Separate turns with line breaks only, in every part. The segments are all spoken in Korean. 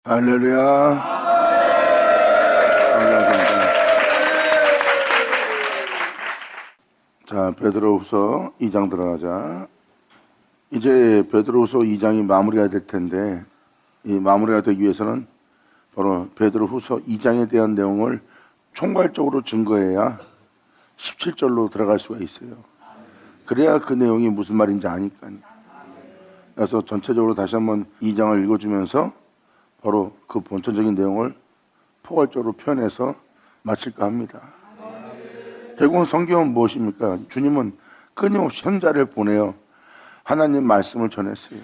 할렐루야. 감사합니다. 자, 베드로후서 2장 들어가자. 이제 베드로후서 2장이 마무리가 될 텐데, 이 마무리가 되기 위해서는 바로 베드로후서 2장에 대한 내용을 총괄적으로 증거해야 17절로 들어갈 수가 있어요. 그래야 그 내용이 무슨 말인지 아니까요. 그래서 전체적으로 다시 한번 2장을 읽어주면서 바로 그 본천적인 내용을 포괄적으로 표현해서 마칠까 합니다. 결국은 성경은 무엇입니까? 주님은 끊임없이 현자를 보내어 하나님 말씀을 전했어요.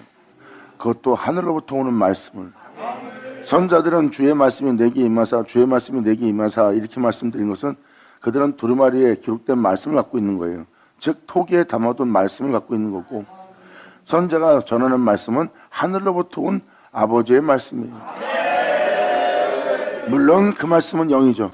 그것도 하늘로부터 오는 말씀을. 선자들은 주의 말씀이 내게 임하사, 주의 말씀이 내게 임하사 이렇게 말씀드린 것은 그들은 두루마리에 기록된 말씀을 갖고 있는 거예요. 즉 토기에 담아둔 말씀을 갖고 있는 거고, 선자가 전하는 말씀은 하늘로부터 온 아버지의 말씀이에요. 물론 그 말씀은 영이죠.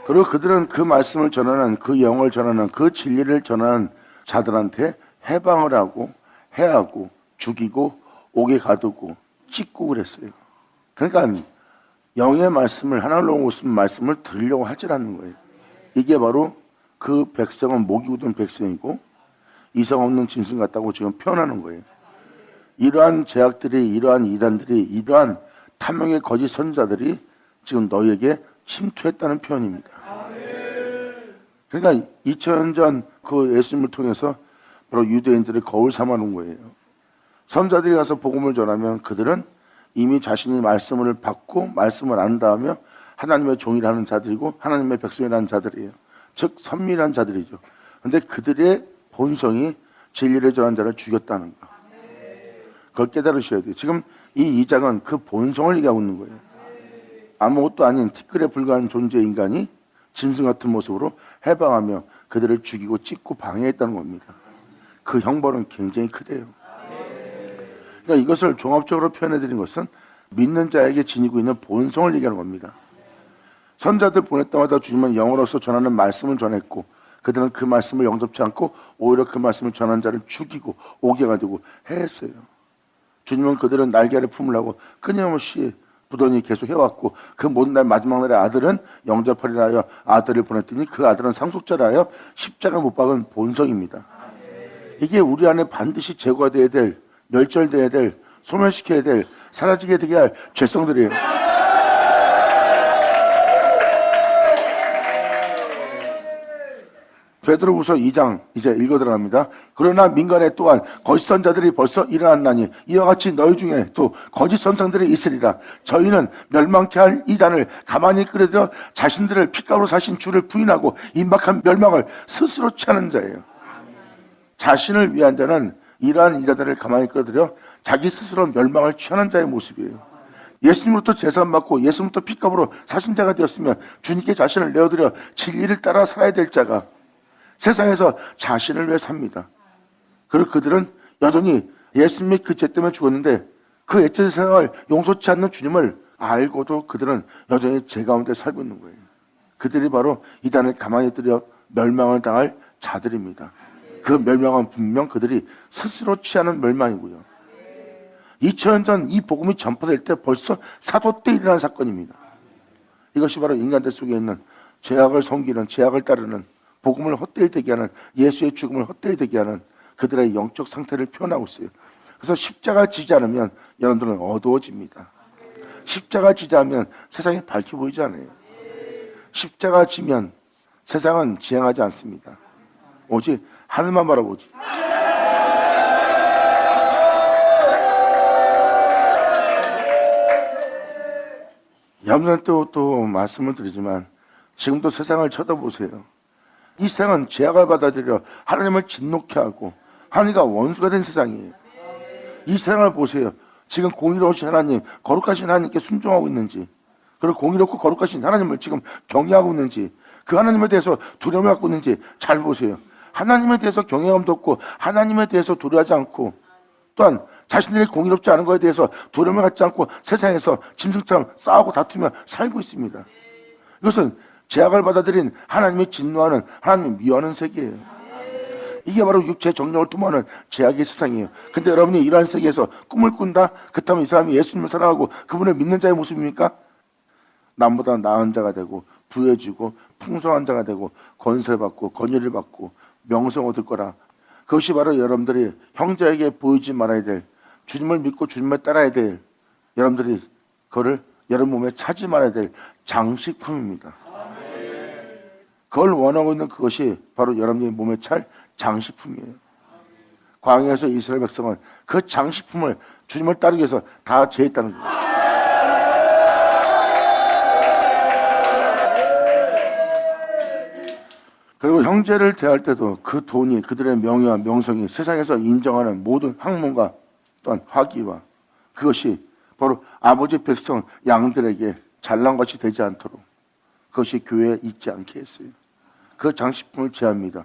그리고 그들은 그 말씀을 전하는, 그 영을 전하는, 그 진리를 전하는 자들한테 해방을 하고 해하고 죽이고 옥에 가두고 찢고 그랬어요. 그러니까 영의 말씀을, 하늘로 오신 말씀을 들으려고 하질 않는 거예요. 이게 바로 그 백성은 목이 굳은 백성이고 이상 없는 짐승 같다고 지금 표현하는 거예요. 이러한 제약들이, 이러한 이단들이, 이러한 탐욕의 거짓 선자들이 지금 너희에게 침투했다는 표현입니다. 그러니까 2000년 전 그 예수님을 통해서 바로 유대인들을 거울 삼아놓은 거예요. 선자들이 가서 복음을 전하면 그들은 이미 자신이 말씀을 받고 말씀을 안다하며 하나님의 종이라는 자들이고 하나님의 백성이라는 자들이에요. 즉 선밀한 자들이죠. 그런데 그들의 본성이 진리를 전한 자를 죽였다는 거. 그걸 깨달으셔야 돼요. 지금 이 2장은 그 본성을 얘기하고 있는 거예요. 아무것도 아닌 티끌에 불과한 존재의 인간이 짐승 같은 모습으로 해방하며 그들을 죽이고 찢고 방해했다는 겁니다. 그 형벌은 굉장히 크대요. 그러니까 이것을 종합적으로 표현해드린 것은 믿는 자에게 지니고 있는 본성을 얘기하는 겁니다. 선자들 보낼 때마다 주님은 영으로서 전하는 말씀을 전했고 그들은 그 말씀을 영접치 않고 오히려 그 말씀을 전한 자를 죽이고 오게 가지고 해했어요. 주님은 그들은 날개를 품으려고 끊임없이 부단히 계속 해왔고 그 모든 날 마지막 날에 아들은 영접하리라 하여 아들을 보냈더니 그 아들은 상속자라 하여 십자가 못 박은 본성입니다. 이게 우리 안에 반드시 제거돼야 될, 멸절돼야 될, 소멸시켜야 될, 사라지게 되게 할 죄성들이에요. 베드로후서 2장 이제 읽어 들어갑니다. 그러나 민간에 또한 거짓 선자들이 벌써 일어났나니 이와 같이 너희 중에 또 거짓 선생들이 있으리라. 저희는 멸망케 할 이단을 가만히 끌어들여 자신들을 핏값으로 사신 주를 부인하고 임박한 멸망을 스스로 취하는 자예요. 자신을 위한 자는 이러한 이단들을 가만히 끌어들여 자기 스스로 멸망을 취하는 자의 모습이에요. 예수님으로부터 제사를 받고 예수님부터 핏값으로 사신 자가 되었으면 주님께 자신을 내어드려 진리를 따라 살아야 될 자가 세상에서 자신을 위해 삽니다. 그리고 그들은 여전히 예수님이 그 죄 때문에 죽었는데 그 옛죄 생활을 용서치 않는 주님을 알고도 그들은 여전히 죄 가운데 살고 있는 거예요. 그들이 바로 이단을 가만히 들여 멸망을 당할 자들입니다. 그 멸망은 분명 그들이 스스로 취하는 멸망이고요. 2000년 전 이 복음이 전파될 때 벌써 사도 때 일어난 사건입니다. 이것이 바로 인간들 속에 있는 죄악을 섬기는, 죄악을 따르는, 복음을 헛되이 되게 하는, 예수의 죽음을 헛되이 되게 하는 그들의 영적 상태를 표현하고 있어요. 그래서 십자가 지지 않으면 여러분들은 어두워집니다. 십자가 지지 않으면 세상이 밝게 보이지 않아요. 십자가 지면 세상은 지향하지 않습니다. 오직 하늘만 바라보지. 여러분들한테 또 말씀을 드리지만 지금도 세상을 쳐다보세요. 이 세상은 죄악을 받아들여 하나님을 진노케 하고 하나님과 원수가 된 세상이에요. 이 세상을 보세요. 지금 공의로우신 하나님, 거룩하신 하나님께 순종하고 있는지, 그리고 공의롭고 거룩하신 하나님을 지금 경외하고 있는지, 그 하나님에 대해서 두려움을 갖고 있는지 잘 보세요. 하나님에 대해서 경외감도 없고 하나님에 대해서 두려워하지 않고 또한 자신들이 공의롭지 않은 것에 대해서 두려움을 갖지 않고 세상에서 짐승처럼 싸우고 다투며 살고 있습니다. 이것은 죄악을 받아들인 하나님이 진노하는, 하나님이 미워하는 세계예요. 이게 바로 육체의 정욕을 도모하는 죄악의 세상이에요. 근데 여러분이 이러한 세계에서 꿈을 꾼다? 그렇다면 이 사람이 예수님을 사랑하고 그분을 믿는 자의 모습입니까? 남보다 나은 자가 되고 부해지고 풍성한 자가 되고 권세받고 권위를 받고 명성 얻을 거라. 그것이 바로 여러분들이 형제에게 보이지 말아야 될, 주님을 믿고 주님을 따라야 될, 여러분들이 그거를 여러분 몸에 차지 말아야 될 장식품입니다. 그걸 원하고 있는 그것이 바로 여러분의 몸에 찰 장식품이에요. 광야에서 이스라엘 백성은 그 장식품을 주님을 따르기 위해서 다 제했다는 거예요. 그리고 형제를 대할 때도 그 돈이, 그들의 명예와 명성이 세상에서 인정하는 모든 학문과 또한 화기와 그것이 바로 아버지 백성 양들에게 잘난 것이 되지 않도록 그것이 교회에 있지 않게 했어요. 그 장식품을 제합니다.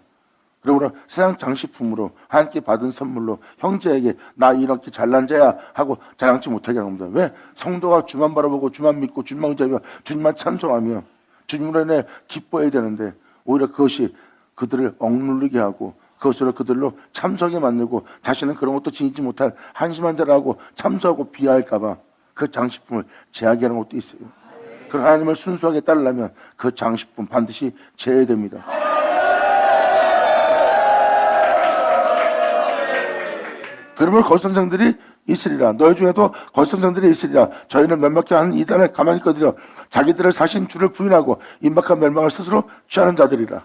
그러므로 세상 장식품으로 하나님께 받은 선물로 형제에게 나 이렇게 잘난 자야 하고 자랑치 못하게 하는 겁니다. 왜? 성도가 주만 바라보고 주만 믿고 주만 의지하며 주님만 찬송하며 주님으로 인해 기뻐해야 되는데 오히려 그것이 그들을 억누르게 하고 그것으로 그들로 참석에 만들고 자신은 그런 것도 지니지 못할 한심한 자라고 참소하고 비하할까 봐 그 장식품을 제하게 하는 것도 있어요. 그럼 하나님을 순수하게 따르려면 그 장식품 반드시 제해야 됩니다. 그러므로 거짓선생들이 있으리라. 너희 중에도 거짓선생들이 있으리라. 저희는 몇몇케 한 이단을 가만히 꺼들여 자기들을 사신 주를 부인하고 임박한 멸망을 스스로 취하는 자들이라.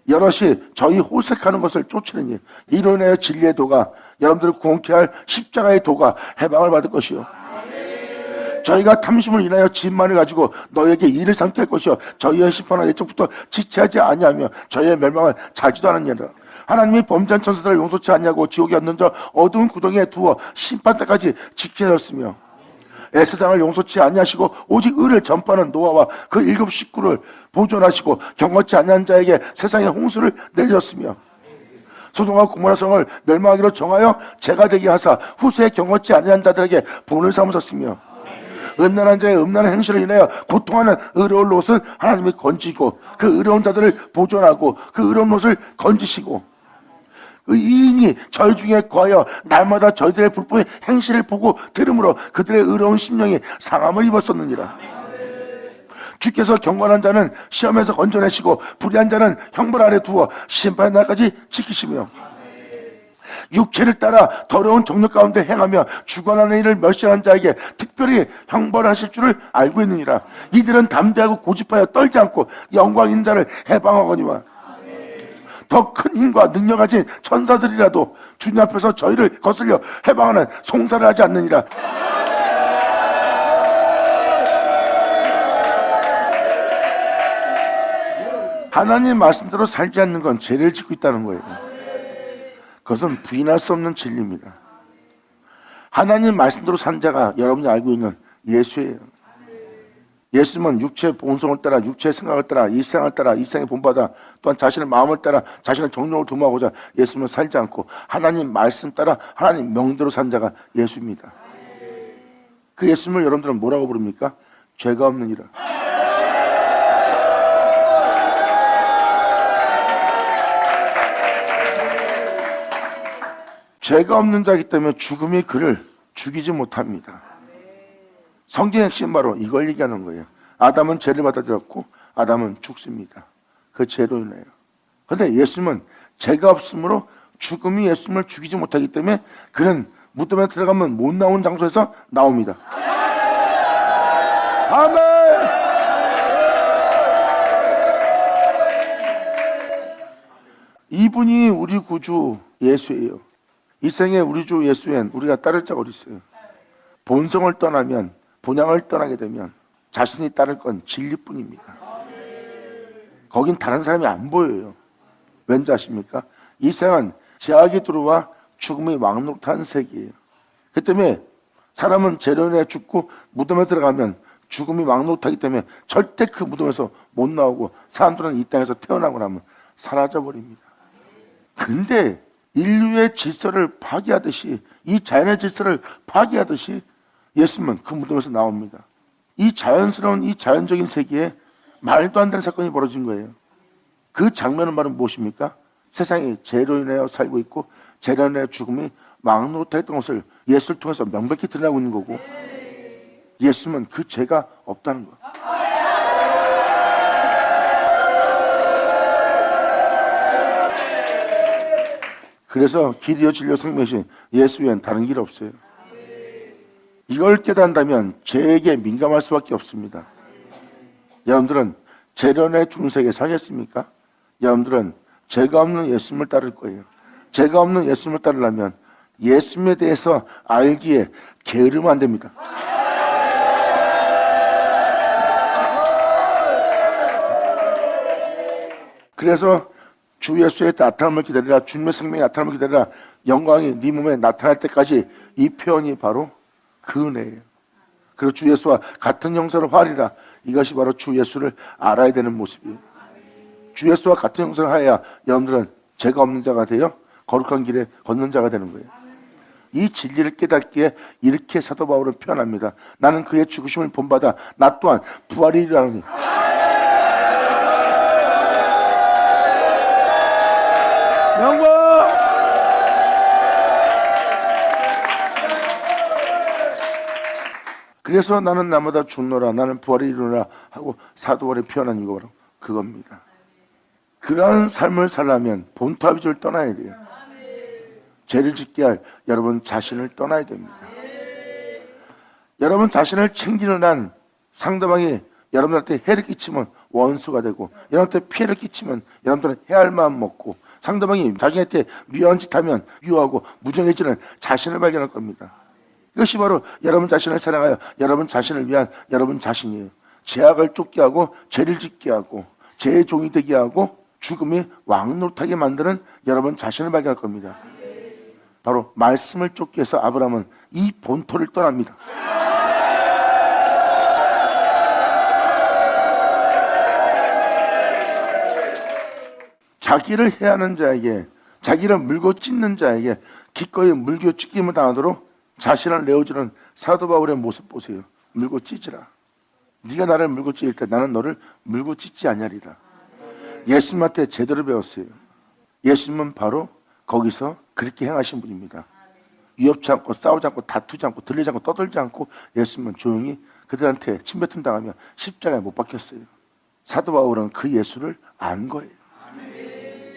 여럿이 저희 호색하는 것을 쫓으느니 이로 인하여 진리의 도가 여러분들을 구원케 할 십자가의 도가 해방을 받을 것이요. 저희가 탐심을 인하여 진만을 가지고 너에게 일을 삼게 할 것이요. 저희의 심판은 예적부터 지체하지 아니하며 저희의 멸망을 자지도 않느니라. 하나님이 범죄한 천사들을 용서치 않냐고 지옥에 얻는 자 어두운 구덩이에 두어 심판 때까지 지켜졌으며 세상을 용서치 아니하시고 오직 의를 전파하는 노아와 그 일곱 식구를 보존하시고 경건치 아니한 자에게 세상의 홍수를 내리셨으며 소돔과 고모라 성을 멸망하기로 정하여 죄가 되게 하사 후세에 경건치 아니한 자들에게 본을 삼으셨으며 음란한 자의 음란한 행실을 인하여 고통하는 의로운 롯은 하나님이 건지고 그 의로운 자들을 보존하고 그 의로운 롯을 건지시고 의인이 저희 중에 거하여 날마다 저희들의 불법의 행실을 보고 들음으로 그들의 의로운 심령이 상함을 입었었느니라. 주께서 경건한 자는 시험에서 건져내시고 불의한 자는 형벌 아래 두어 심판의 날까지 지키시며 육체를 따라 더러운 정욕 가운데 행하며 주관하는 일을 멸시하는 자에게 특별히 형벌하실 줄을 알고 있느니라. 이들은 담대하고 고집하여 떨지 않고 영광 있는 자를 해방하거니와 더 큰 힘과 능력 가진 천사들이라도 주님 앞에서 저희를 거슬려 해방하는 송사를 하지 않느니라. 하나님 말씀대로 살지 않는 건 죄를 짓고 있다는 거예요. 그것은 부인할 수 없는 진리입니다. 하나님 말씀대로 산 자가 여러분이 알고 있는 예수예요. 예수님은 육체의 본성을 따라 육체의 생각을 따라 이 세상을 따라 이 세상의 본받아 또한 자신의 마음을 따라 자신의 정욕을 도모하고자 예수님은 살지 않고 하나님 말씀 따라 하나님 명대로 산 자가 예수입니다. 그 예수님을 여러분들은 뭐라고 부릅니까? 죄가 없는 이라. 죄가 없는 자이기 때문에 죽음이 그를 죽이지 못합니다. 성경의 핵심 바로 이걸 얘기하는 거예요. 아담은 죄를 받아들였고 아담은 죽습니다. 그 죄로 인해요. 그런데 예수님은 죄가 없으므로 죽음이 예수님을 죽이지 못하기 때문에 그는 무덤에 들어가면 못 나온 장소에서 나옵니다. 아멘! 이분이 우리 구주 예수예요. 이 생에 우리 주 예수엔 우리가 따를 자가 어디 있어요? 본성을 떠나면 본향을 떠나게 되면 자신이 따를 건 진리뿐입니다. 거긴 다른 사람이 안 보여요. 왠지 아십니까? 이 세상은 죄악이 들어와 죽음이 왕노릇하는 세계예요. 그 때문에 사람은 죄로 인해 죽고 무덤에 들어가면 죽음이 왕노릇하기 때문에 절대 그 무덤에서 못 나오고 사람들은 이 땅에서 태어나고 나면 사라져버립니다. 근데 인류의 질서를 파괴하듯이 이 자연의 질서를 파괴하듯이 예수님은 그 무덤에서 나옵니다. 이 자연스러운 이 자연적인 세계에 말도 안 되는 사건이 벌어진 거예요. 그 장면은 바로 무엇입니까? 세상이 죄로 인하여 살고 있고 죄로 인하여 죽음이 막노릇했던 것을 예수를 통해서 명백히 드러나고 있는 거고, 예수님은 그 죄가 없다는 거예요. 그래서 길이요 진리요 생명이신 예수 외엔 다른 길 없어요. 이걸 깨닫는다면 죄에게 민감할 수밖에 없습니다. 여러분들은 재련의 중세에 살겠습니까? 여러분들은 죄가 없는 예수님을 따를 거예요. 죄가 없는 예수님을 따르려면 예수님에 대해서 알기에 게으르면 안 됩니다. 그래서 주 예수의 나타남을 기다리라, 주님의 생명이 나타남을 기다리라, 영광이 네 몸에 나타날 때까지, 이 표현이 바로 그 은혜예요. 그리고 주 예수와 같은 형상을 하리라, 이것이 바로 주 예수를 알아야 되는 모습이에요. 주 예수와 같은 형상을 하여야 여러분들은 죄가 없는 자가 되어 거룩한 길에 걷는 자가 되는 거예요. 이 진리를 깨닫기에 이렇게 사도 바울은 표현합니다. 나는 그의 죽으심을 본받아 나 또한 부활이 이르나니. 영광! 그래서 나는 나마다 죽노라, 나는 부활이 이르노라 하고 사도 바울이 표현한 이거 바로 그겁니다. 그러한 삶을 살려면 본토아비주를 떠나야 돼요. 죄를 짓게 할 여러분 자신을 떠나야 됩니다. 여러분 자신을 챙기는 한 상대방이 여러분한테 해를 끼치면 원수가 되고, 여러분한테 피해를 끼치면 여러분들은 해야 할 마음 먹고, 상대방이 자신한테 미워한 짓 하면 미워하고 무정해지는 자신을 발견할 겁니다. 이것이 바로 여러분 자신을 사랑하여 여러분 자신을 위한 여러분 자신이에요. 죄악을 쫓게 하고 죄를 짓게 하고 죄의 종이 되게 하고 죽음이 왕노릇하게 만드는 여러분 자신을 발견할 겁니다. 바로 말씀을 쫓기 위해서 아브라함은 이 본토를 떠납니다. 자기를 해하는 자에게, 자기를 물고 찢는 자에게 기꺼이 물고 찢김을 당하도록 자신을 내어주는 사도 바울의 모습 보세요. 물고 찢으라. 네가 나를 물고 찢을 때 나는 너를 물고 찢지 아니하리라. 예수님한테 제대로 배웠어요. 예수님은 바로 거기서 그렇게 행하신 분입니다. 위협치 않고 싸우지 않고 다투지 않고 들리지 않고 떠들지 않고 예수님은 조용히 그들한테 침뱉음 당하며 십자가에 못 박혔어요. 사도 바울은 그 예수를 안 거예요.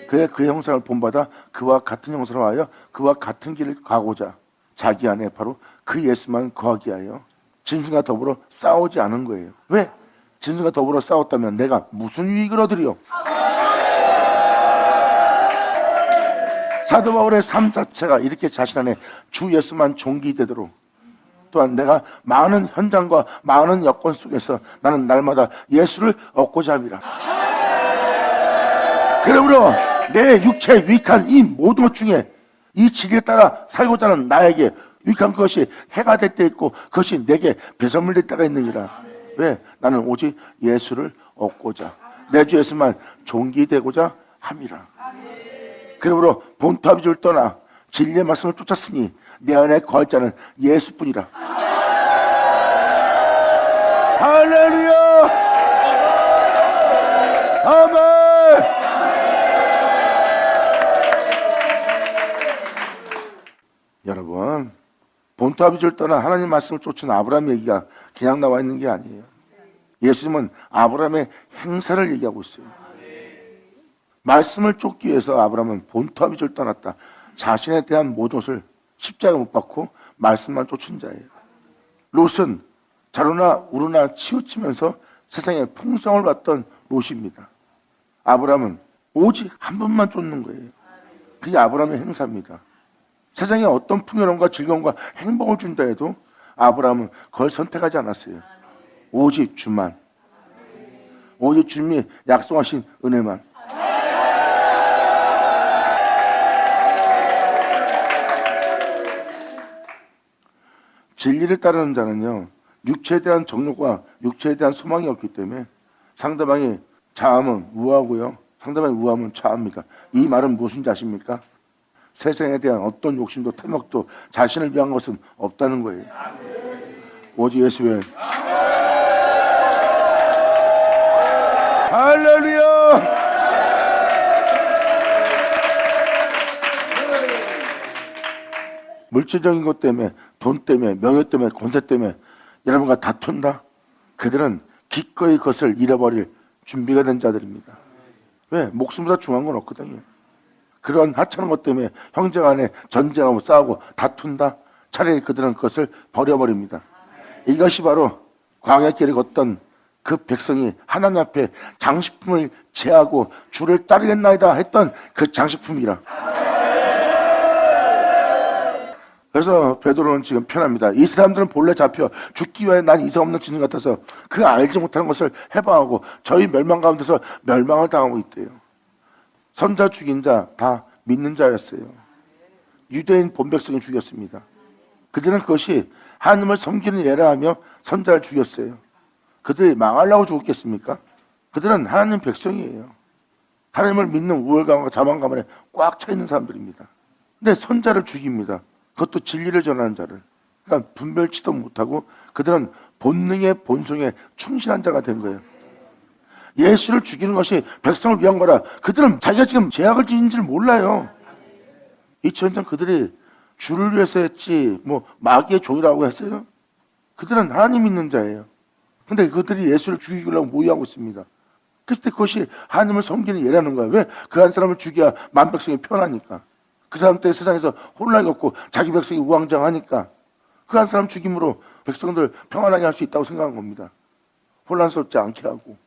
그 형상을 본받아 그와 같은 형상을 하여 그와 같은 길을 가고자 자기 안에 바로 그 예수만 거하게 하여 짐승과 더불어 싸우지 않은 거예요. 왜? 짐승과 더불어 싸웠다면 내가 무슨 유익을 얻으리요? 사도 바울의 삶 자체가 이렇게 자신 안에 주 예수만 종기되도록, 또한 내가 많은 현장과 많은 여건 속에서 나는 날마다 예수를 얻고자 함이라. 그러므로 내 육체에 유익한 이 모든 것 중에 이 진리에 따라 살고자 하는 나에게 유익한 것이 해가 될 때 있고 그것이 내게 배설물 될 때가 있느니라. 왜? 나는 오직 예수를 얻고자 내 주 예수만 종기되고자 함이라. 그러므로 본토아비주를 떠나 진리의 말씀을 쫓았으니 내 안에 거할 자는 예수뿐이라. 할렐루야! 아멘! 여러분, 본토아비주를 떠나 하나님 말씀을 쫓은 아브라함 얘기가 그냥 나와 있는 게 아니에요. 예수님은 아브라함의 행사를 얘기하고 있어요. 말씀을 쫓기 위해서 아브라함은 본토아비주를 떠났다. 자신에 대한 모든 것을 십자가에 못 박고 말씀만 쫓은 자예요. 롯은 자루나 우루나 치우치면서 세상에 풍성을 봤던 롯입니다. 아브라함은 오직 한 번만 쫓는 거예요. 그게 아브라함의 행사입니다. 세상에 어떤 풍요로움과 즐거움과 행복을 준다 해도 아브라함은 그걸 선택하지 않았어요. 오직 주만, 오직 주님이 약속하신 은혜만. 진리를 따르는 자는요, 육체에 대한 정욕과 육체에 대한 소망이 없기 때문에 상대방이 자하면 우하고요, 상대방이 우하면 좌합니다. 이 말은 무엇인지 아십니까? 세상에 대한 어떤 욕심도 탐욕도 자신을 위한 것은 없다는 거예요. 오직 예수 외에. 할렐루야! 물질적인 것 때문에, 돈 때문에, 명예 때문에, 권세 때문에 여러분과 다툰다? 그들은 기꺼이 그것을 잃어버릴 준비가 된 자들입니다. 왜? 목숨보다 중요한 건 없거든요. 그런 하찮은 것 때문에 형제 간에 전쟁하고 싸우고 다툰다? 차라리 그들은 그것을 버려버립니다. 이것이 바로 광야길을 걷던 그 백성이 하나님 앞에 장식품을 제하고 주를 따르겠나이다 했던 그 장식품이라. 그래서 베드로는 지금 편합니다. 이 사람들은 본래 잡혀 죽기 위해 난 이상 없는 짐승 같아서 그 알지 못하는 것을 해방하고 저희 멸망 가운데서 멸망을 당하고 있대요. 선자 죽인 자 다 믿는 자였어요. 유대인 본백성이 죽였습니다. 그들은 그것이 하나님을 섬기는 예라 하며 선자를 죽였어요. 그들이 망하려고 죽었겠습니까? 그들은 하나님 백성이에요. 하나님을 믿는 우월감과 자만감 안에 꽉 차 있는 사람들입니다. 근데 선자를 죽입니다. 그것도 진리를 전하는 자를. 그러니까 분별치도 못하고 그들은 본능의 본성에 충실한 자가 된 거예요. 예수를 죽이는 것이 백성을 위한 거라. 그들은 자기가 지금 죄악을 지은 줄 몰라요. 2000년 전 그들이 주를 위해서 했지 뭐 마귀의 종이라고 했어요. 그들은 하나님 믿는 자예요. 근데 그들이 예수를 죽이려고 모의하고 있습니다. 그랬을 때 그것이 하나님을 섬기는 예라는 거예요. 왜? 그 한 사람을 죽여야 만 백성이 편하니까. 그 사람 때문에 세상에서 혼란이 없고 자기 백성이 우왕좌왕하니까 그 한 사람 죽임으로 백성들 평안하게 할 수 있다고 생각한 겁니다. 혼란스럽지 않게 하고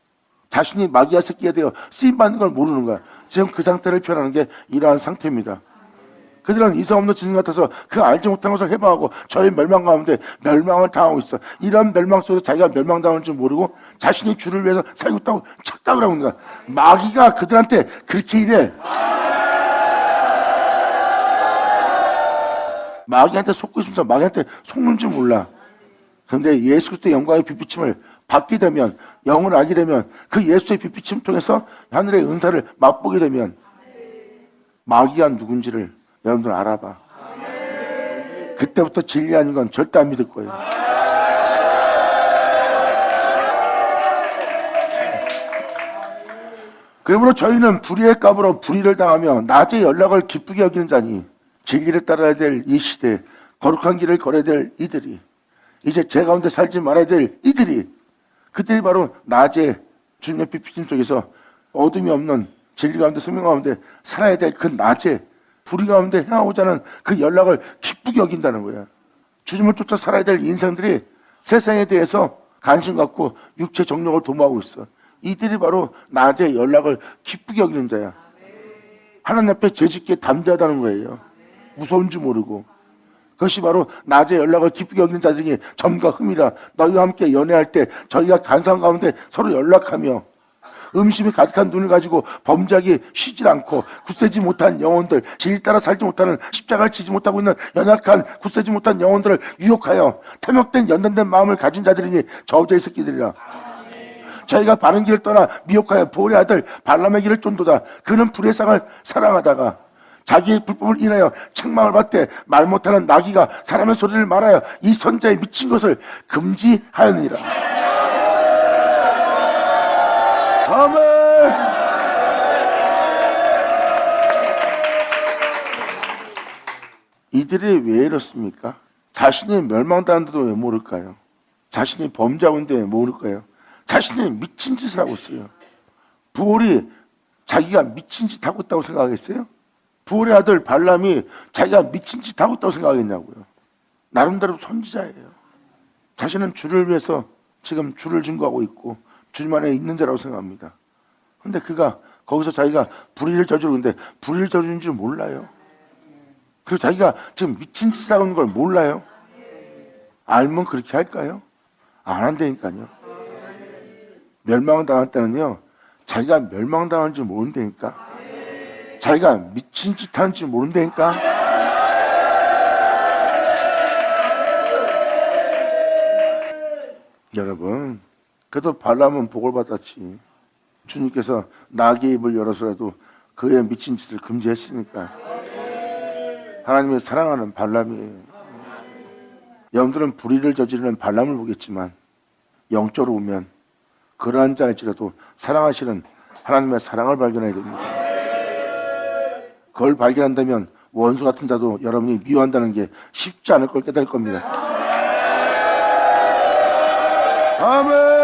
자신이 마귀와 새끼가 되어 쓰임받는 걸 모르는 거야. 지금 그 상태를 표현하는 게 이러한 상태입니다. 그들은 이성 없는 짐승 같아서 그 알지 못한 것을 해방하고 저희 멸망 가운데 멸망을 당하고 있어. 이런 멸망 속에서 자기가 멸망당할 줄 모르고 자신이 주를 위해서 살고 있다고 착각을 하고 있는 거야. 마귀가 그들한테 그렇게 이래. 마귀한테 속고 있으면서 마귀한테 속는 줄 몰라. 그런데 예수 그리스도의 영광의 빛비침을 받게 되면, 영을 알게 되면, 그 예수의 빛비침을 통해서 하늘의 은사를 맛보게 되면 마귀가 누군지를 여러분들 알아봐. 그때부터 진리 아닌 건 절대 안 믿을 거예요. 그러므로 저희는 불의의 값으로 불의를 당하며 낮에 연락을 기쁘게 여기는 자니 진리를 따라야 될 이 시대에 거룩한 길을 걸어야 될 이들이, 이제 죄 가운데 살지 말아야 될 이들이, 그들이 바로 낮에 주님의 빛비침 속에서 어둠이 없는 진리 가운데 생명 가운데 살아야 될 그 낮에 불의 가운데 행하고자 하는 그 연락을 기쁘게 여긴다는 거야. 주님을 쫓아 살아야 될 인생들이 세상에 대해서 관심 갖고 육체 정욕을 도모하고 있어. 이들이 바로 낮에 연락을 기쁘게 여기는 자야. 하나님 앞에 죄짓기에 담대하다는 거예요. 무서운 줄 모르고. 그것이 바로 낮에 연락을 기쁘게 여기는 자들이 점과 흠이라. 너희와 함께 연애할 때 저희가 간사한 가운데 서로 연락하며 음심이 가득한 눈을 가지고 범죄하기 쉬지 않고 굳세지 못한 영혼들, 진리 따라 살지 못하는, 십자가를 지지 못하고 있는 연약한 굳세지 못한 영혼들을 유혹하여 탐욕된 연단된 마음을 가진 자들이니 저주의 새끼들이라. 저희가 바른 길을 떠나 미혹하여 보울의 아들 발람의 길을 쫀도다. 그는 불의 상을 사랑하다가 자기의 불법을 인하여 책망을 받되 말 못하는 나귀가 사람의 소리를 말하여 이 선자의 미친 것을 금지하였느니라. 아멘. 이들이 왜 이렇습니까? 자신이 멸망당한데도 왜 모를까요? 자신이 범죄하고 있는데 왜 모를까요? 자신이 미친 짓을 하고 있어요. 부올이 자기가 미친 짓 하고 있다고 생각하겠어요? 부올의 아들 발람이 자기가 미친 짓 하고 있다고 생각하겠냐고요. 나름대로 선지자예요. 자신은 주를 위해서 지금 주를 증거하고 있고 주님 안에 있는 자라고 생각합니다. 그런데 그가 거기서 자기가 불의를 저지르는데 불의를 저지른 줄 몰라요. 그리고 자기가 지금 미친 짓을 하고 있는 걸 몰라요. 알면 그렇게 할까요? 안 한다니까요. 멸망당할 때는요, 자기가 멸망당한 줄 모른다니까. 자기가 미친 짓 하는 줄 모른다니까. 여러분, 그래도 발람은 복을 받았지. 주님께서 나귀의 입을 열어서라도 그의 미친 짓을 금지했으니까. 하나님의 사랑하는 발람이에요. 여러분들은 불의를 저지르는 발람을 보겠지만 영적으로 보면 그러한 자일지라도 사랑하시는 하나님의 사랑을 발견해야 됩니다. 그걸 발견한다면 원수 같은 자도 여러분이 미워한다는 게 쉽지 않을 걸 깨달을 겁니다. 아멘.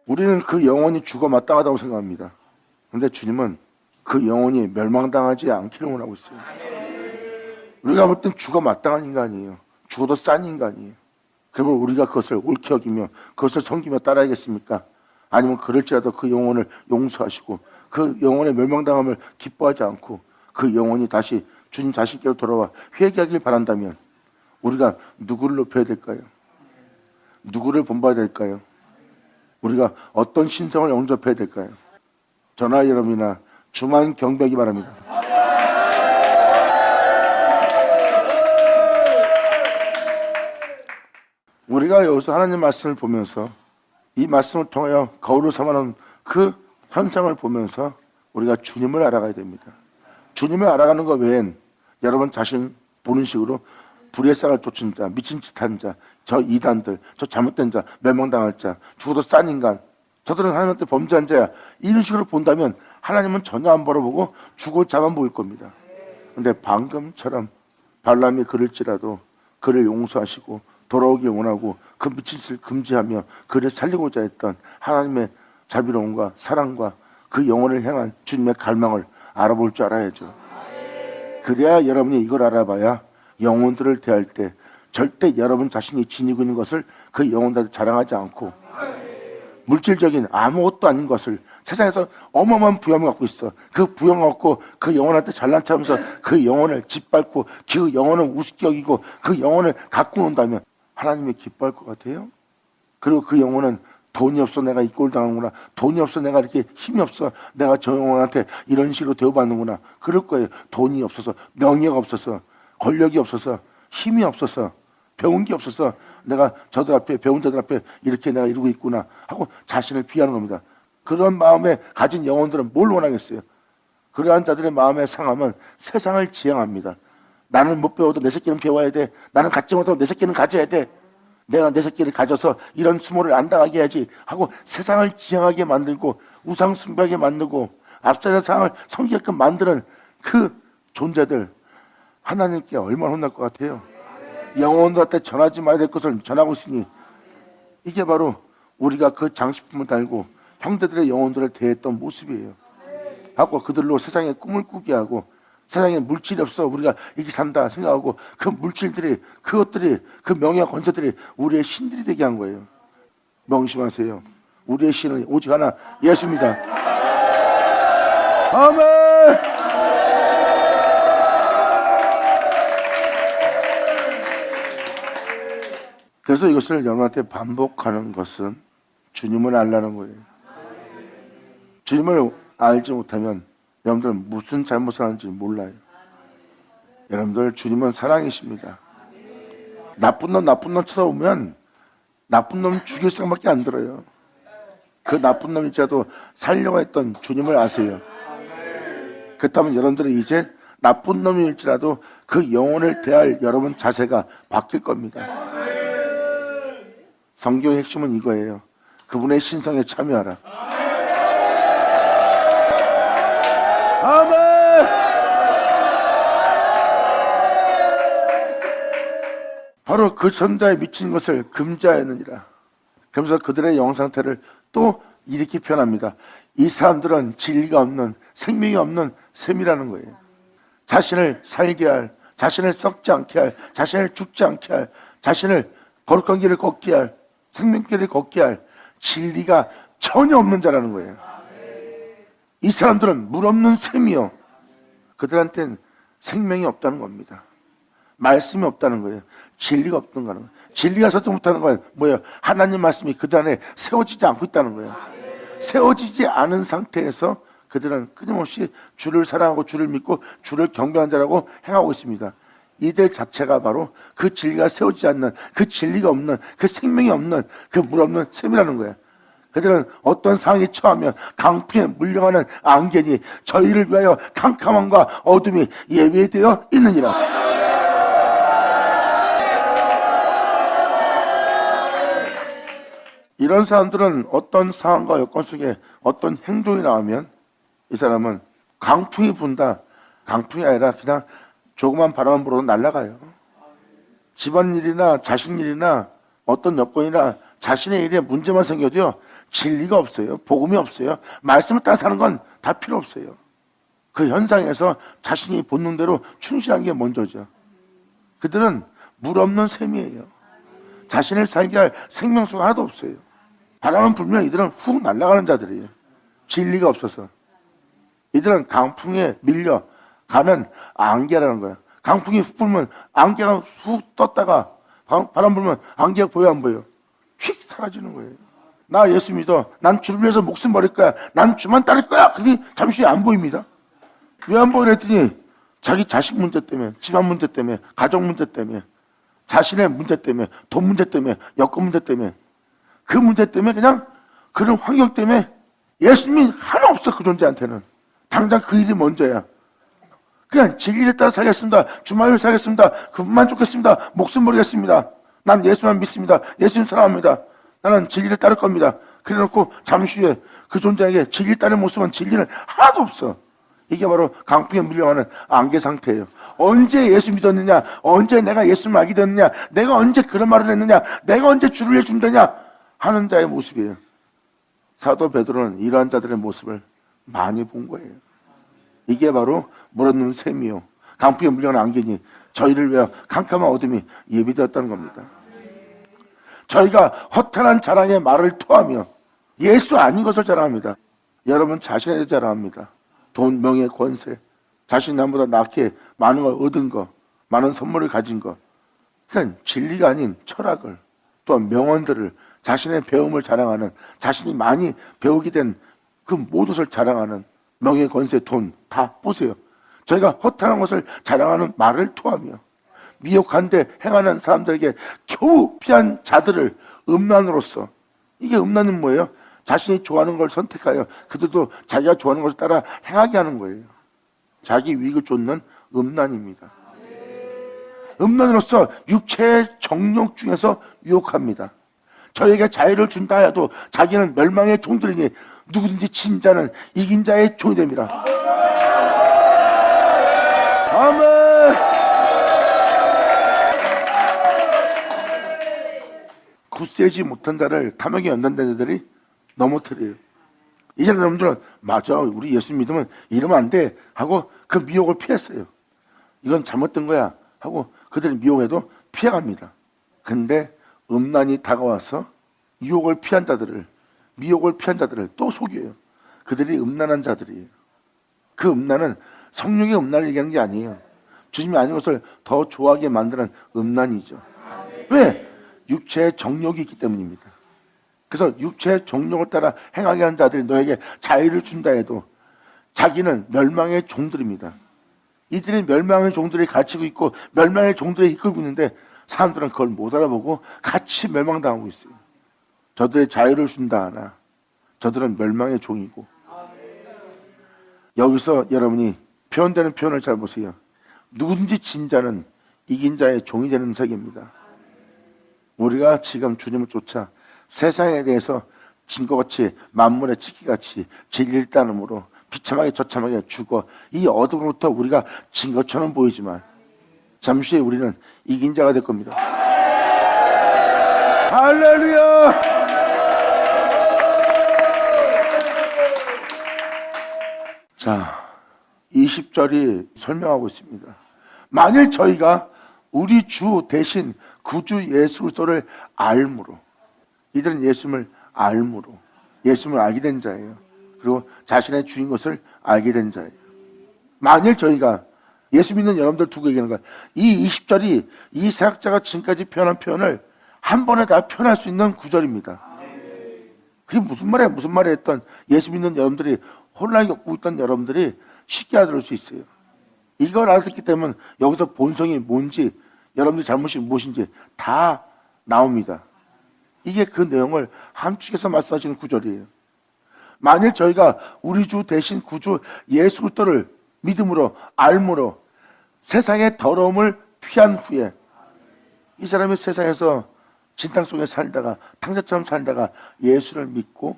우리는 그 영혼이 죽어 마땅하다고 생각합니다. 그런데 주님은 그 영혼이 멸망당하지 않기를 원하고 있어요. 우리가 볼 땐 죽어 마땅한 인간이에요. 죽어도 싼 인간이에요. 그리고 우리가 그것을 옳게 여기며 그것을 섬기며 따라야겠습니까? 아니면 그럴지라도 그 영혼을 용서하시고 그 영혼의 멸망당함을 기뻐하지 않고 그 영혼이 다시 주님 자신께로 돌아와 회개하길 바란다면 우리가 누구를 높여야 될까요? 누구를 본받아야 될까요? 우리가 어떤 신성을 영접해야 될까요? 저나 여러분이나 주만 경배하기 바랍니다. 우리가 여기서 하나님 말씀을 보면서 이 말씀을 통하여 거울을 삼아놓은 그 현상을 보면서 우리가 주님을 알아가야 됩니다. 주님을 알아가는 것 외엔 여러분 자신 보는 식으로 불의 쌍을 쫓은 자, 미친 짓 한 자, 저 이단들, 저 잘못된 자, 멸망당할 자, 죽어도 싼 인간, 저들은 하나님한테 범죄한 자야, 이런 식으로 본다면 하나님은 전혀 안 바라보고 죽을 자만 보일 겁니다. 그런데 방금처럼 발람이 그럴지라도 그를 용서하시고 돌아오길 원하고 그 미친 짓을 금지하며 그를 살리고자 했던 하나님의 자비로움과 사랑과 그 영혼을 향한 주님의 갈망을 알아볼 줄 알아야죠. 그래야 여러분이 이걸 알아봐야 영혼들을 대할 때 절대 여러분 자신이 지니고 있는 것을 그 영혼들한테 자랑하지 않고 물질적인 아무것도 아닌 것을 세상에서 어마어마한 부여함을 갖고 있어. 그 부여함을 갖고 그 영혼한테 잘난 척하면서 그 영혼을 짓밟고 그 영혼을 우습게 여기고 그 영혼을 갖고 논다면 하나님이 기뻐할 것 같아요? 그리고 그 영혼은 돈이 없어 내가 이 꼴 당하는구나, 돈이 없어 내가 이렇게 힘이 없어 내가 저 영혼한테 이런 식으로 대우받는구나 그럴 거예요. 돈이 없어서, 명예가 없어서, 권력이 없어서, 힘이 없어서, 배운 게 없어서 내가 저들 앞에, 배운 자들 앞에 이렇게 내가 이루고 있구나 하고 자신을 비하는 겁니다. 그런 마음에 가진 영혼들은 뭘 원하겠어요? 그러한 자들의 마음의 상함은 세상을 지향합니다. 나는 못 배워도 내 새끼는 배워야 돼. 나는 갖지 못하고 내 새끼는 가져야 돼. 내가 내 새끼를 가져서 이런 수모를 안 당하게 해야지 하고 세상을 지향하게 만들고 우상 숭배하게 만들고 앞서 세상을 섬기게끔 만드는 그 존재들, 하나님께 얼마나 혼날 것 같아요? 영혼들한테 전하지 말아야 될 것을 전하고 있으니 이게 바로 우리가 그 장식품을 달고 형제들의 영혼들을 대했던 모습이에요. 하고 그들로 세상에 꿈을 꾸게 하고 세상에 물질이 없어 우리가 이렇게 산다 생각하고 그 물질들이, 그것들이, 그 명예와 권세들이 우리의 신들이 되게 한 거예요. 명심하세요. 우리의 신은 오직 하나, 예수입니다. 아멘. 그래서 이것을 여러분한테 반복하는 것은 주님을 알라는 거예요. 주님을 알지 못하면 여러분들은 무슨 잘못을 하는지 몰라요. 여러분들 주님은 사랑이십니다. 나쁜 놈 쳐다보면 나쁜 놈 죽일 생각밖에 안 들어요. 그 나쁜 놈일지라도 살려고 했던 주님을 아세요. 그렇다면 여러분들은 이제 나쁜 놈일지라도 그 영혼을 대할 여러분 자세가 바뀔 겁니다. 성경의 핵심은 이거예요. 그분의 신성에 참여하라. 아멘. 바로 그 선자에 미친 것을 금지하였느니라. 그러면서 그들의 영 상태를 또 이렇게 표현합니다. 이 사람들은 진리가 없는, 생명이 없는 셈이라는 거예요. 자신을 살게 할, 자신을 썩지 않게 할, 자신을 죽지 않게 할, 자신을 거룩한 길을 걷게 할, 생명길을 걷게 할 진리가 전혀 없는 자라는 거예요. 이 사람들은 물 없는 셈이요. 그들한테는 생명이 없다는 겁니다. 말씀이 없다는 거예요. 진리가 없는 거는. 진리가 서지 못하는 건 뭐예요? 하나님 말씀이 그들 안에 세워지지 않고 있다는 거예요. 세워지지 않은 상태에서 그들은 끊임없이 주를 사랑하고 주를 믿고 주를 경배한 자라고 행하고 있습니다. 이들 자체가 바로 그 진리가 세워지지 않는, 그 진리가 없는, 그 생명이 없는, 그 물 없는 셈이라는 거예요. 그들은 어떤 상황에 처하면 강풍에 물려가는 안개니 저희를 위하여 캄캄함과 어둠이 예비되어 있느니라. 이런 사람들은 어떤 상황과 여건 속에 어떤 행동이 나오면 이 사람은 강풍이 분다. 강풍이 아니라 그냥 조그만 바람만 불어도 날아가요. 집안일이나 자식일이나 어떤 여건이나 자신의 일에 문제만 생겨도요, 진리가 없어요. 복음이 없어요. 말씀을 따라 사는 건 다 필요 없어요. 그 현상에서 자신이 본능대로 충실한 게 먼저죠. 그들은 물 없는 샘이에요. 자신을 살게 할 생명수가 하나도 없어요. 바람만 불면 이들은 훅 날아가는 자들이에요. 진리가 없어서. 이들은 강풍에 밀려 가는 안개라는 거예요. 강풍이 훅 불면 안개가 훅 떴다가 바람 불면 안개가 보여 안 보여? 휙 사라지는 거예요. 나 예수 믿어. 난 주를 위해서 목숨 버릴 거야. 난 주만 따를 거야. 그러니 잠시 후에 안 보입니다. 왜 안 보이려 했더니 자기 자식 문제 때문에, 집안 문제 때문에, 가족 문제 때문에, 자신의 문제 때문에, 돈 문제 때문에, 여건 문제 때문에, 그 문제 때문에 그냥 그런 환경 때문에 예수님이 하나 없어. 그 존재한테는 당장 그 일이 먼저야. 그냥 진리를 따라 살겠습니다. 주말을 살겠습니다. 그분만 좋겠습니다. 목숨 버리겠습니다. 난 예수만 믿습니다. 예수님 사랑합니다. 나는 진리를 따를 겁니다. 그래놓고 잠시 후에 그 존재에게 진리를 따르는 모습은 진리는 하나도 없어. 이게 바로 강풍에 밀려가는 안개 상태예요. 언제 예수 믿었느냐? 언제 내가 예수를 알게 됐느냐? 내가 언제 그런 말을 했느냐? 내가 언제 주를 위해 준다냐? 하는 자의 모습이에요. 사도 베드로는 이러한 자들의 모습을 많이 본 거예요. 이게 바로 물없는 샘이요, 강풍에 밀려가는 안개니 저희를 위하여 캄캄한 어둠이 예비되었다는 겁니다. 저희가 허탄한 자랑의 말을 토하며 예수 아닌 것을 자랑합니다. 여러분 자신에 대해 자랑합니다. 돈, 명예, 권세, 자신이 남보다 낫게 많은 걸 얻은 거, 많은 선물을 가진 거, 그러니까 진리가 아닌 철학을, 또한 명언들을, 자신의 배움을 자랑하는, 자신이 많이 배우게 된 그 모든 것을 자랑하는 명예, 권세, 돈 다 보세요. 저희가 허탄한 것을 자랑하는 말을 토하며 미혹한데 행하는 사람들에게 겨우 피한 자들을 음란으로서, 이게 음란은 뭐예요? 자신이 좋아하는 걸 선택하여 그들도 자기가 좋아하는 것을 따라 행하게 하는 거예요. 자기 위익을 쫓는 음란입니다. 음란으로서 육체의 정욕 중에서 유혹합니다. 저에게 자유를 준다 해도 자기는 멸망의 종들이니 누구든지 진 자는 이긴 자의 종이 됩니다. 아멘. 굳세지 못한 자를 탐욕에 연단된 자들이 넘어뜨려요. 이제 여러분들은 맞아, 우리 예수 믿으면 이러면 안 돼 하고 그 미혹을 피했어요. 이건 잘못된 거야 하고 그들이 미혹해도 피해갑니다. 근데 음란이 다가와서 유혹을 피한 자들을, 미혹을 피한 자들을 또 속여요. 그들이 음란한 자들이에요. 그 음란은 성령의 음란을 얘기하는 게 아니에요. 주님이 아닌 것을 더 좋아하게 만드는 음란이죠. 왜? 육체의 정욕이 있기 때문입니다. 그래서 육체의 정욕을 따라 행하게 하는 자들이 너에게 자유를 준다 해도 자기는 멸망의 종들입니다. 이들이 멸망의 종들이 가르치고 있고 멸망의 종들이 이끌고 있는데 사람들은 그걸 못 알아보고 같이 멸망당하고 있어요. 저들의 자유를 준다 하나 저들은 멸망의 종이고. 여기서 여러분이 표현되는 표현을 잘 보세요. 누구든지 진 자는 이긴 자의 종이 되는 세계입니다. 우리가 지금 주님을 쫓아 세상에 대해서 진 것 같이 만물의 치기같이 진리를 따름으로 비참하게 처참하게 죽어 이 어둠으로부터 우리가 진 것처럼 보이지만 잠시 후에 우리는 이긴 자가 될 겁니다. 할렐루야! 자, 20절이 설명하고 있습니다. 만일 저희가 우리 주 대신 구주 예수 그리스도를 알므로, 이들은 예수님을 알므로, 예수님을 알게 된 자예요. 그리고 자신의 주인 것을 알게 된 자예요. 만일 저희가, 예수 믿는 여러분들 두고 얘기하는 거야. 이 20절이 이 사역자가 지금까지 표현한 표현을 한 번에 다 표현할 수 있는 구절입니다. 그게 무슨 말이야? 무슨 말이야? 했던 예수 믿는 여러분들이, 혼란을 겪고 있던 여러분들이 쉽게 알아들을 수 있어요. 이걸 알아듣기 때문에 여기서 본성이 뭔지, 여러분들 잘못이 무엇인지 다 나옵니다. 이게 그 내용을 함축해서 말씀하시는 구절이에요. 만일 저희가 우리 주 대신 구주 예수 그리스도를 믿음으로 알므로 세상의 더러움을 피한 후에, 이 사람이 세상에서 진탕 속에 살다가 탕자처럼 살다가 예수를 믿고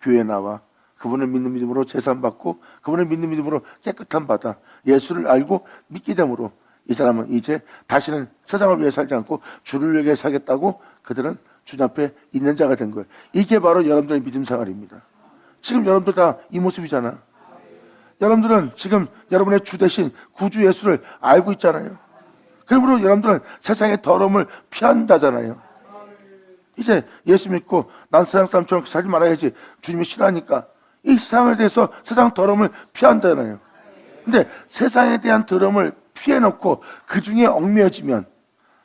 교회에 나와 그분을 믿는 믿음으로 제사받고 그분을 믿는 믿음으로 깨끗함 받아 예수를 알고 믿게 되므로 이 사람은 이제 다시는 세상을 위해 살지 않고 주를 위해 살겠다고 그들은 주님 앞에 있는 자가 된 거예요. 이게 바로 여러분들의 믿음 생활입니다. 지금 여러분들 다 이 모습이잖아. 여러분들은 지금 여러분의 주 대신 구주 예수를 알고 있잖아요. 그러므로 여러분들은 세상의 더러움을 피한다잖아요. 이제 예수 믿고 난 세상 사람처럼 살지 말아야지 주님이 싫어하니까 이 세상에 대해서 세상 더러움을 피한다잖아요. 근데 세상에 대한 더러움을 피해놓고 그 중에 얽매여지면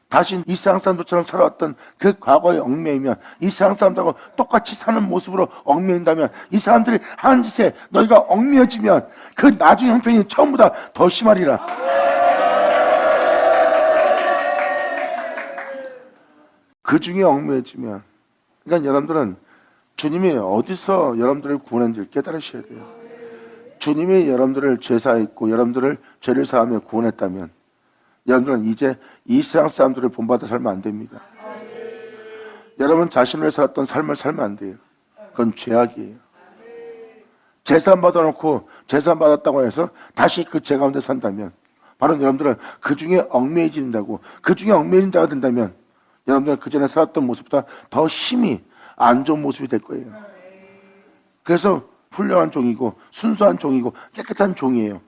다시 이 세상 사람들처럼 살아왔던 그 과거에 얽매이면 이 세상 사람들하고 똑같이 사는 모습으로 얽매인다면 이 사람들이 하는 짓에 너희가 얽매여지면 그 나중 형편이 처음보다 더 심하리라. 그 중에 얽매여지면 그러니까 여러분들은 주님이 어디서 여러분들을 구원했는지를 깨달으셔야 돼요. 주님이 여러분들을 죄사했고 여러분들을 죄를 사하며 구원했다면 여러분들은 이제 이 세상 사람들을 본받아 살면 안 됩니다. 여러분 자신을 살았던 삶을 살면 안 돼요. 그건 죄악이에요. 재산 받아놓고 재산 받았다고 해서 다시 그 죄 가운데 산다면 바로 여러분들은 그 중에 얽매여진다고 그 중에 얽매여진 자가 된다면 여러분들은 그 전에 살았던 모습보다 더 심히 안 좋은 모습이 될 거예요. 그래서 훌륭한 종이고 순수한 종이고 깨끗한 종이에요.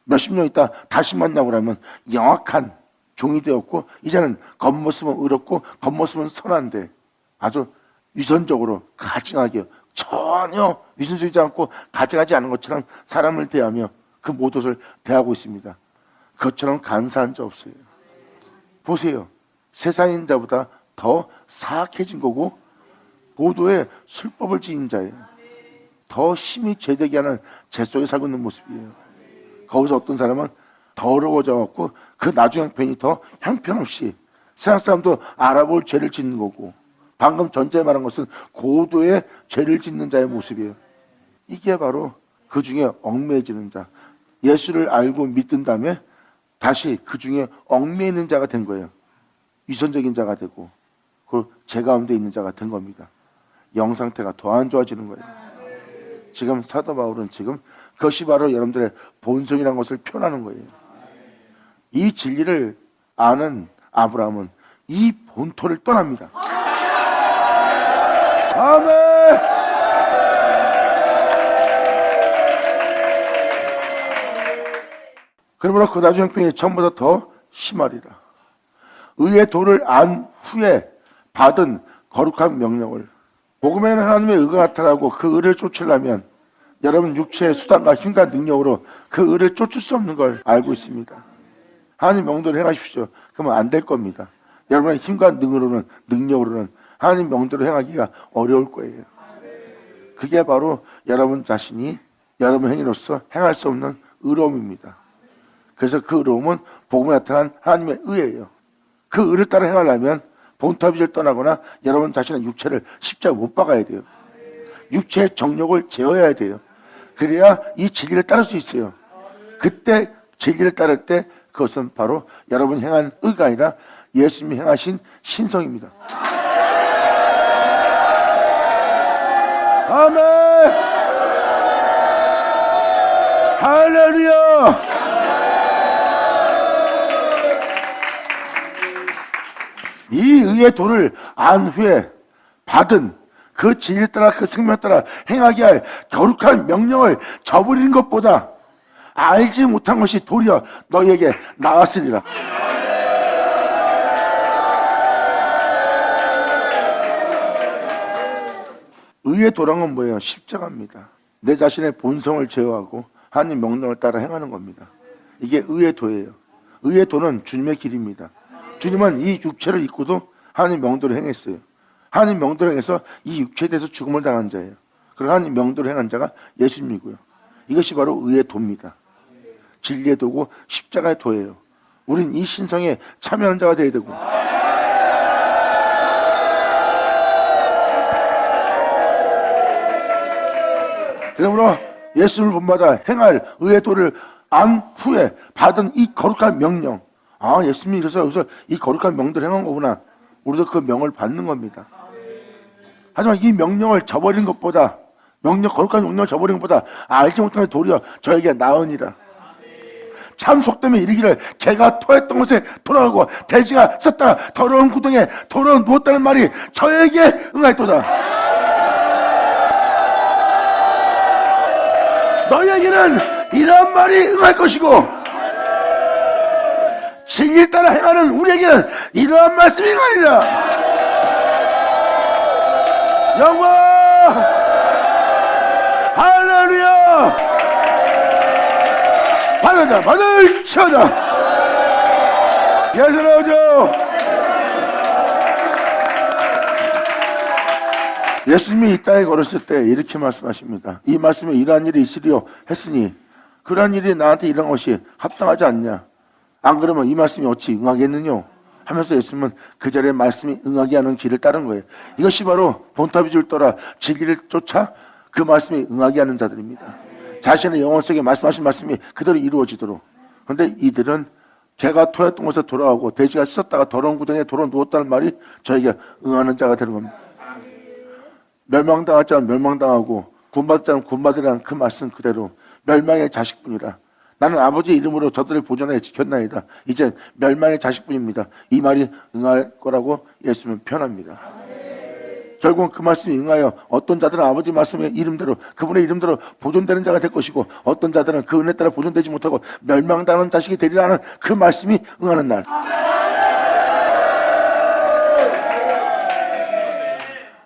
몇십 년 있다 다시 만나고 그러면 영악한 종이 되었고 이제는 겉모습은 의롭고 겉모습은 선한데 아주 위선적으로 가증하게 전혀 위선적이지 않고 가증하지 않은 것처럼 사람을 대하며 그 모든 대하고 있습니다. 그것처럼 간사한 자 없어요. 보세요. 세상인 자보다 더 사악해진 거고 보도에 술법을 지닌 자예요. 더 심히 죄되게 하는 죄 속에 살고 있는 모습이에요. 거기서 어떤 사람은 더러워져갖고 그 나중 형편이 더 형편없이 세상 사람도 알아볼 죄를 짓는 거고 방금 전자에 말한 것은 고도의 죄를 짓는 자의 모습이에요. 이게 바로 그 중에 얽매여지는 자, 예수를 알고 믿은 다음에 다시 그 중에 얽매이는 자가 된 거예요. 위선적인 자가 되고 그 죄 가운데 있는 자가 된 겁니다. 영 상태가 더 안 좋아지는 거예요. 지금 사도 바울은 지금 그것이 바로 여러분들의 본성이라는 것을 표현하는 거예요. 이 진리를 아는 아브라함은 이 본토를 떠납니다. 아멘. 그러므로 그 나중 형편이 처음보다 더 심하리라. 의의 도를 안 후에 받은 거룩한 명령을 복음에는 하나님의 의가 나타나고 그 의를 쫓으려면 여러분 육체의 수단과 힘과 능력으로 그 의를 쫓을 수 없는 걸 알고 있습니다. 하나님 명도를 행하십시오. 그러면 안 될 겁니다. 여러분의 힘과 능력으로는 하나님 명도를 행하기가 어려울 거예요. 그게 바로 여러분 자신이 여러분 행위로서 행할 수 없는 의로움입니다. 그래서 그 의로움은 복음에 나타난 하나님의 의예요. 그 의를 따라 행하려면 본타비를 떠나거나 여러분 자신의 육체를 십자가에 못 박아야 돼요. 육체의 정욕을 제어해야 돼요. 그래야 이 진리를 따를 수 있어요. 그때 진리를 따를 때 그것은 바로 여러분이 행한 의가 아니라 예수님이 행하신 신성입니다. 아멘. 할렐루야. 이 의의 도를 안 후에 받은 그 진리를 따라 그 생명을 따라 행하게 할 거룩한 명령을 저버리는 것보다 알지 못한 것이 도리어 너희에게 나았으리라. 의의 도란 건 뭐예요? 십자가입니다. 내 자신의 본성을 제어하고 하나님 명령을 따라 행하는 겁니다. 이게 의의 도예요. 의의 도는 주님의 길입니다. 주님은 이 육체를 입고도 하나님 명도를 행했어요. 하나님 명도를 행해서 이 육체에 대해서 죽음을 당한 자예요. 그리고 하나님 명도를 행한 자가 예수님이고요. 이것이 바로 의의 도입니다. 진리의 도고 십자가의 도예요. 우린 이 신성에 참여하는 자가 되어야 되고 그러므로 예수를 본받아 행할 의의 도를 안 후에 받은 이 거룩한 명령, 아 예수님이 그래서 여기서 이 거룩한 명도를 행한 거구나, 우리도 그 명을 받는 겁니다. 하지만 이 명령을 저버린 것보다, 거룩한 명령을 저버린 것보다 알지 못하는 도리어 저에게 나으니라. 참 속되면 이르기를 개가 토했던 곳에 돌아가고 돼지가 썼다가 더러운 구덩이에 돌아 누웠다는 말이 저에게 응하였도다. 너희에게는 이러한 말이 응할 것이고 진리를 따라 행하는 우리에게는 이러한 말씀이 응하리라. 영광 할렐루야. 받으자 받을쳐자. 예수로 오죠. 예수님이 이 땅에 걸었을 때 이렇게 말씀하십니다. 이 말씀에 이러한 일이 있으리요 했으니 그러한 일이 나한테 일어난 것이 합당하지 않냐. 안 그러면 이 말씀이 어찌 응하겠느냐 하면서 예수님은 그 자리에 말씀이 응하게 하는 길을 따른 거예요. 이것이 바로 본타비주를 떠나 진리를 쫓아 그 말씀이 응하게 하는 자들입니다. 자신의 영혼 속에 말씀하신 말씀이 그대로 이루어지도록. 그런데 이들은 개가 토했던 곳에 돌아가고 돼지가 씻었다가 더러운 구덩이에 돌아 누웠다는 말이 저에게 응하는 자가 되는 겁니다. 멸망당할 자는 멸망당하고 구원받을 자는 구원받으라는 그 말씀 그대로 멸망의 자식뿐이라. 나는 아버지의 이름으로 저들을 보존하여 지켰나이다. 이제 멸망의 자식뿐입니다. 이 말이 응할 거라고 예수님은 표현합니다. 결국은 그 말씀이 응하여 어떤 자들은 아버지 말씀의 이름대로 그분의 이름대로 보존되는 자가 될 것이고 어떤 자들은 그 은혜 따라 보존되지 못하고 멸망당하는 자식이 되리라는 그 말씀이 응하는 날.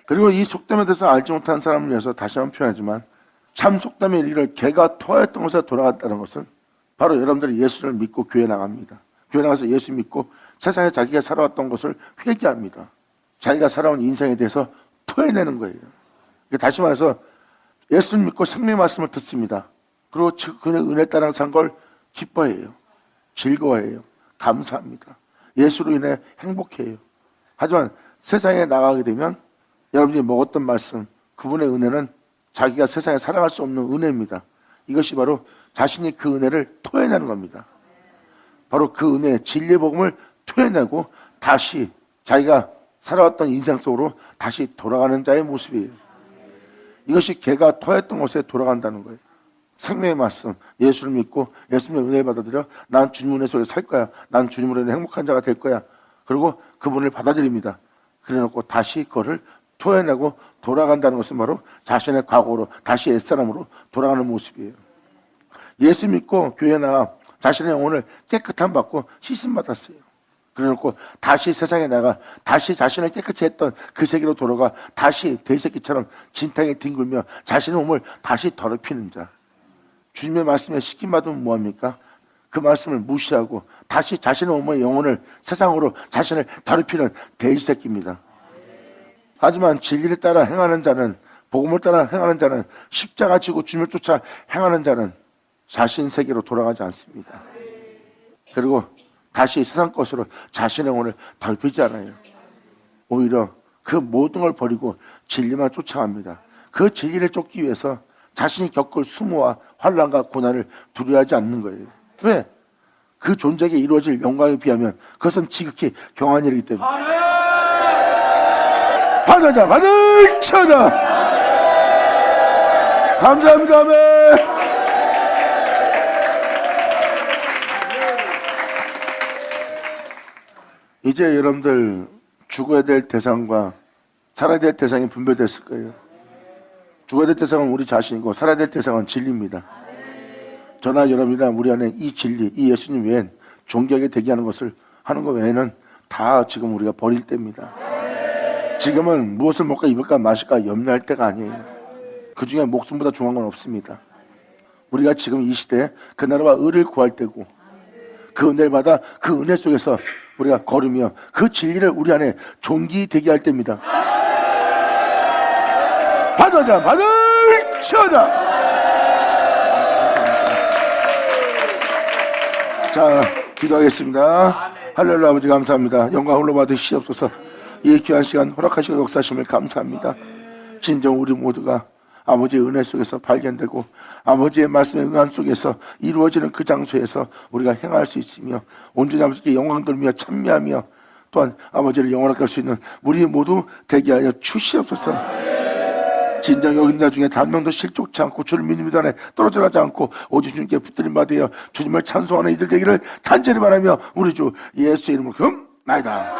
그리고 이 속담에 대해서 알지 못하는 사람을 위해서 다시 한번 표현하지만 참 속담의 이르기를 개가 토하였던 곳에 돌아갔다는 것은 바로 여러분들이 예수를 믿고 교회 나갑니다. 교회 나가서 예수 믿고 세상에 자기가 살아왔던 것을 회개합니다. 자기가 살아온 인생에 대해서 토해내는 거예요. 다시 말해서 예수를 믿고 생명의 말씀을 듣습니다. 그리고 그의 은혜 따라 산 걸 기뻐해요. 즐거워해요. 감사합니다. 예수로 인해 행복해요. 하지만 세상에 나가게 되면 여러분들이 먹었던 말씀, 그분의 은혜는 자기가 세상에 살아갈 수 없는 은혜입니다. 이것이 바로 자신이 그 은혜를 토해내는 겁니다. 바로 그 은혜, 진리의 복음을 토해내고 다시 자기가 살아왔던 인생 속으로 다시 돌아가는 자의 모습이에요. 이것이 개가 토했던 곳에 돌아간다는 거예요. 생명의 말씀, 예수를 믿고 예수님의 은혜를 받아들여 난 주님 은혜 속에 살 거야. 난 주님으로 인해 행복한 자가 될 거야. 그리고 그분을 받아들입니다. 그래놓고 다시 그거를 토해내고 돌아간다는 것은 바로 자신의 과거로 다시 옛사람으로 돌아가는 모습이에요. 예수 믿고 교회 나가 자신의 영혼을 깨끗함 받고 씻음 받았어요. 그래놓고 다시 세상에 나가 다시 자신을 깨끗이 했던 그 세계로 돌아가 다시 돼지새끼처럼 진탕에 뒹굴며 자신의 몸을 다시 더럽히는 자. 주님의 말씀에 씻김 받으면 뭐합니까? 그 말씀을 무시하고 다시 자신의 몸의 영혼을 세상으로 자신을 더럽히는 돼지새끼입니다. 하지만 진리를 따라 행하는 자는, 복음을 따라 행하는 자는, 십자가 지고 주님을 쫓아 행하는 자는 자신 세계로 돌아가지 않습니다. 그리고 다시 세상 것으로 자신의 영혼을 더럽히지 않아요. 오히려 그 모든 걸 버리고 진리만 쫓아갑니다. 그 진리를 쫓기 위해서 자신이 겪을 수모와 환난과 고난을 두려워하지 않는 거예요. 왜? 그 존재에게 이루어질 영광에 비하면 그것은 지극히 경한 일이기 때문에. 받아자 받을쳐자. 감사합니다. 아멘. 이제 여러분들 죽어야 될 대상과 살아야 될 대상이 분별됐을 거예요. 죽어야 될 대상은 우리 자신이고 살아야 될 대상은 진리입니다. 저나 여러분이나 우리 안에 이 진리, 이 예수님 외엔 존귀하게 되게 하는 것을 하는 것 외에는 다 지금 우리가 버릴 때입니다. 지금은 무엇을 먹을까 입을까 마실까 염려할 때가 아니에요. 그 중에 목숨보다 중요한 건 없습니다. 우리가 지금 이 시대에 그 나라와 의를 구할 때고 그 은혜를 받아 그 은혜 속에서 우리가 걸으며 그 진리를 우리 안에 존귀 되게 할 때입니다. 받아자 받을쳐자. 자, 기도하겠습니다. 할렐루야. 아버지 감사합니다. 영광 홀로 받으시옵소서. 이 귀한 시간 허락하시고 역사하심을 감사합니다. 진정 우리 모두가 아버지의 은혜 속에서 발견되고 아버지의 말씀의 응한 속에서 이루어지는 그 장소에서 우리가 행할 수 있으며 온전히 아버지께 영광 돌리며 찬미하며 또한 아버지를 영원하게 할 수 있는 우리 모두 되게 하여 주시옵소서. 진정 여긴 자 중에 단 명도 실족치 않고 주를 믿는 안에 떨어져나지 않고 오직 주님께 붙들림 받으여 주님을 찬송하는 이들 되기를 간절히 바라며 우리 주 예수의 이름으로 금나이다.